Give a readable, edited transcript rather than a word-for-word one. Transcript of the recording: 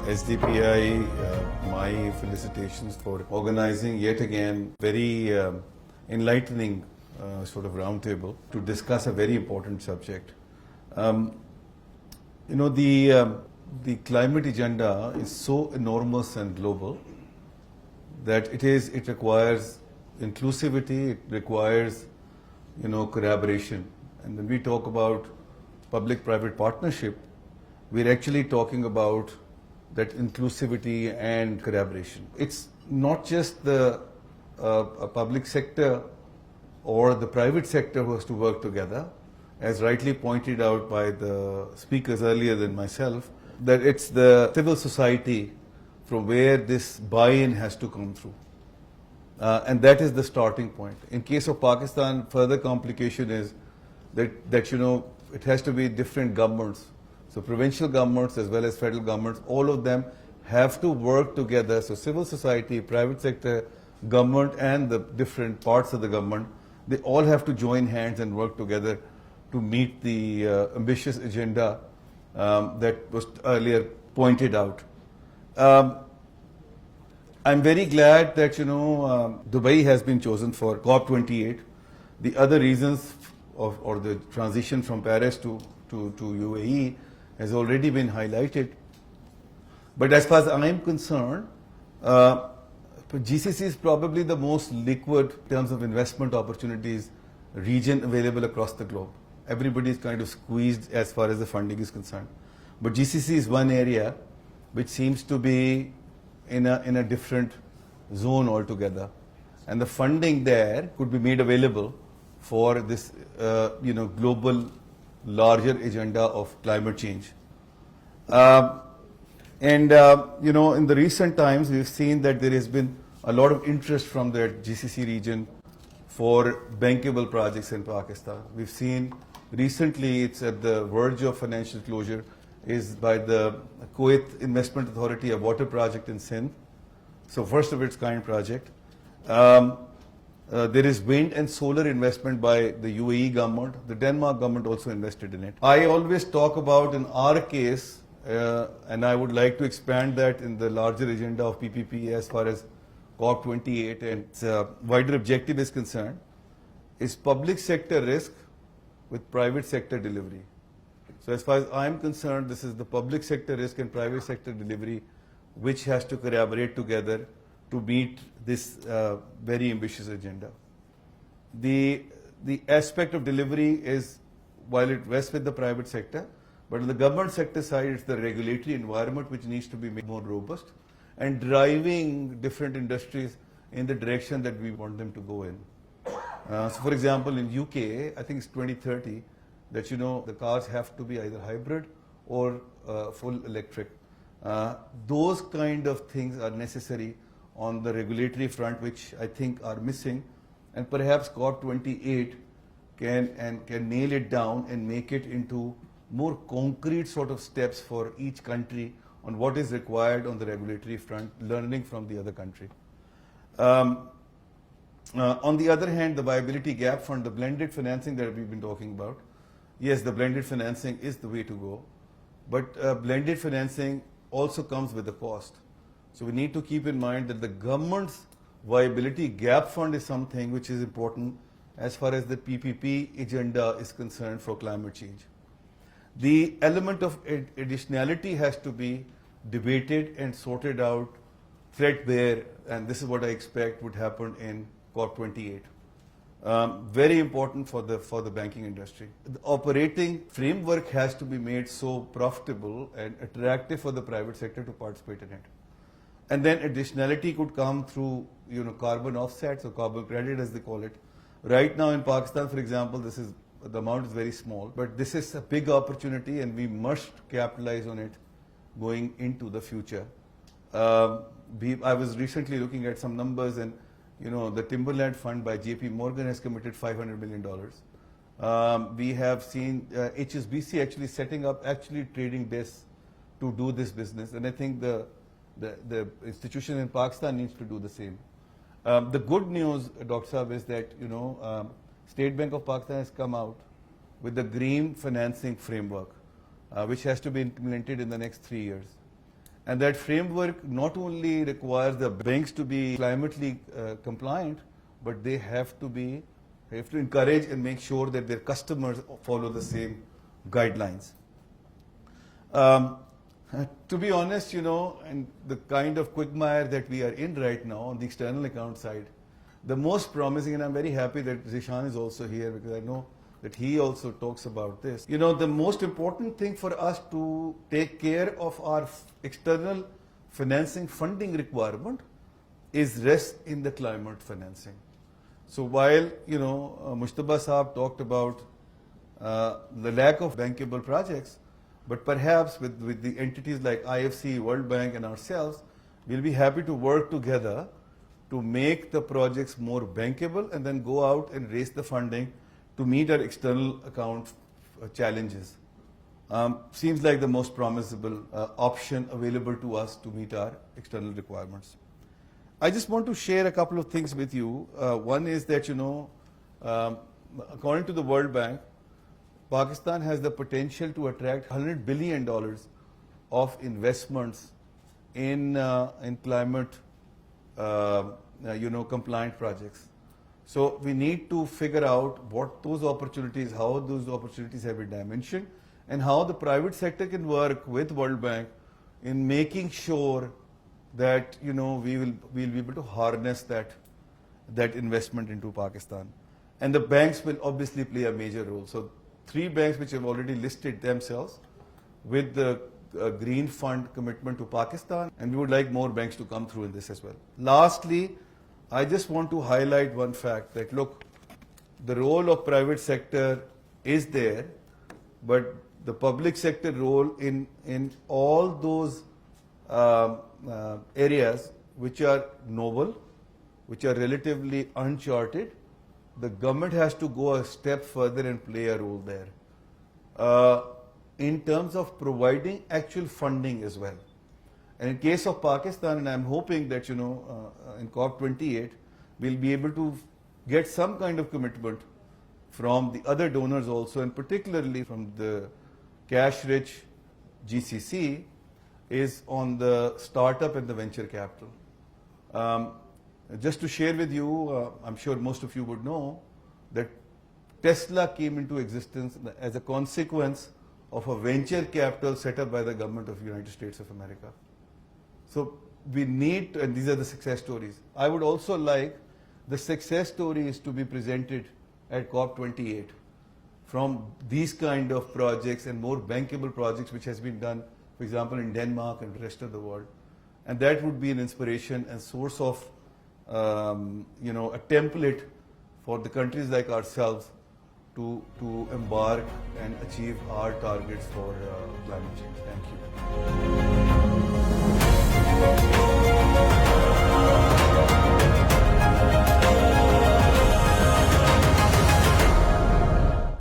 SDPI, my felicitations for organizing yet again very enlightening sort of roundtable to discuss a very important subject. The climate agenda is so enormous and global that it requires inclusivity, it requires collaboration. And when we talk about public-private partnership, we're actually talking about that inclusivity and collaboration. It's not just the public sector or the private sector who has to work together, as rightly pointed out by the speakers earlier than myself, that it's the civil society from where this buy-in has to come through. And that is the starting point. In case of Pakistan, further complication is that it has to be different governments. So provincial governments as well as federal governments, all of them have to work together. So civil society, private sector, government and the different parts of the government, they all have to join hands and work together to meet the ambitious agenda that was earlier pointed out. I'm very glad that Dubai has been chosen for COP28. The other reasons or the transition from Paris to UAE has already been highlighted. But as far as I am concerned, GCC is probably the most liquid in terms of investment opportunities region available across the globe. Everybody is kind of squeezed as far as the funding is concerned. But GCC is one area which seems to be in a different zone altogether. And the funding there could be made available for this global larger agenda of climate change. In the recent times, we've seen that there has been a lot of interest from the GCC region for bankable projects in Pakistan. We've seen recently, it's at the verge of financial closure, is by the Kuwait Investment Authority, a water project in Sindh. So first of its kind project. There is wind and solar investment by the UAE government. The Denmark government also invested in it. I always talk about in our case, and I would like to expand that in the larger agenda of PPP as far as COP28 and its wider objective is concerned, is public sector risk with private sector delivery. So as far as I'm concerned, this is the public sector risk and private sector delivery which has to collaborate together to meet this very ambitious agenda. The aspect of delivery is, while it rests with the private sector, but on the government sector side, it's the regulatory environment which needs to be made more robust and driving different industries in the direction that we want them to go in. So for example, in UK, I think it's 2030, that the cars have to be either hybrid or full electric. Those kind of things are necessary on the regulatory front, which I think are missing, and perhaps COP28 can nail it down and make it into more concrete sort of steps for each country on what is required on the regulatory front, learning from the other country. On the other hand, the viability gap fund, the blended financing that we've been talking about, yes, the blended financing is the way to go, but blended financing also comes with a cost. So we need to keep in mind that the government's viability gap fund is something which is important as far as the PPP agenda is concerned for climate change. The element of additionality has to be debated and sorted out threadbare, and this is what I expect would happen in COP28. Very important for the banking industry. The operating framework has to be made so profitable and attractive for the private sector to participate in it. And then additionality could come through carbon offsets or carbon credit as they call it. Right now in Pakistan, for example, the amount is very small, but this is a big opportunity and we must capitalize on it going into the future. I was recently looking at some numbers, and the Timberland Fund by JP Morgan has committed $500 million. We have seen HSBC actually setting up trading desks to do this business, and I think the institution in Pakistan needs to do the same. The good news, Dr. Saab, is that State Bank of Pakistan has come out with the green financing framework, which has to be implemented in the next 3 years. And that framework not only requires the banks to be climately compliant, but they have to encourage and make sure that their customers follow the same guidelines. To be honest, and the kind of quagmire that we are in right now on the external account side, the most promising, and I'm very happy that Zishan is also here because I know that he also talks about this. The most important thing for us to take care of our external financing funding requirement is rest in the climate financing. So while, Mushtaba Saab talked about the lack of bankable projects, but perhaps with the entities like IFC, World Bank and ourselves, we'll be happy to work together to make the projects more bankable and then go out and raise the funding to meet our external account challenges. Seems like the most promisable option available to us to meet our external requirements. I just want to share a couple of things with you. One is that, according to the World Bank, Pakistan has the potential to attract $100 billion of investments in climate, compliant projects. So we need to figure out what those opportunities, how those opportunities have been dimensioned, and how the private sector can work with World Bank in making sure that we'll be able to harness that investment into Pakistan. And the banks will obviously play a major role. So 3 banks which have already listed themselves with the green fund commitment to Pakistan, and we would like more banks to come through in this as well. Lastly, I just want to highlight one fact that look, the role of private sector is there, but the public sector role in all those areas which are novel, which are relatively uncharted, the government has to go a step further and play a role there in terms of providing actual funding as well. And in case of Pakistan, and I'm hoping that in COP28 we'll be able to get some kind of commitment from the other donors also, and particularly from the cash-rich GCC, is on the startup and the venture capital. Just to share with you, I'm sure most of you would know that Tesla came into existence as a consequence of a venture capital set up by the government of the United States of America. So we need, and these are the success stories. I would also like the success stories to be presented at COP28 from these kind of projects and more bankable projects which has been done, for example, in Denmark and the rest of the world. And that would be an inspiration and source of a template for the countries like ourselves to embark and achieve our targets for climate change. Thank you.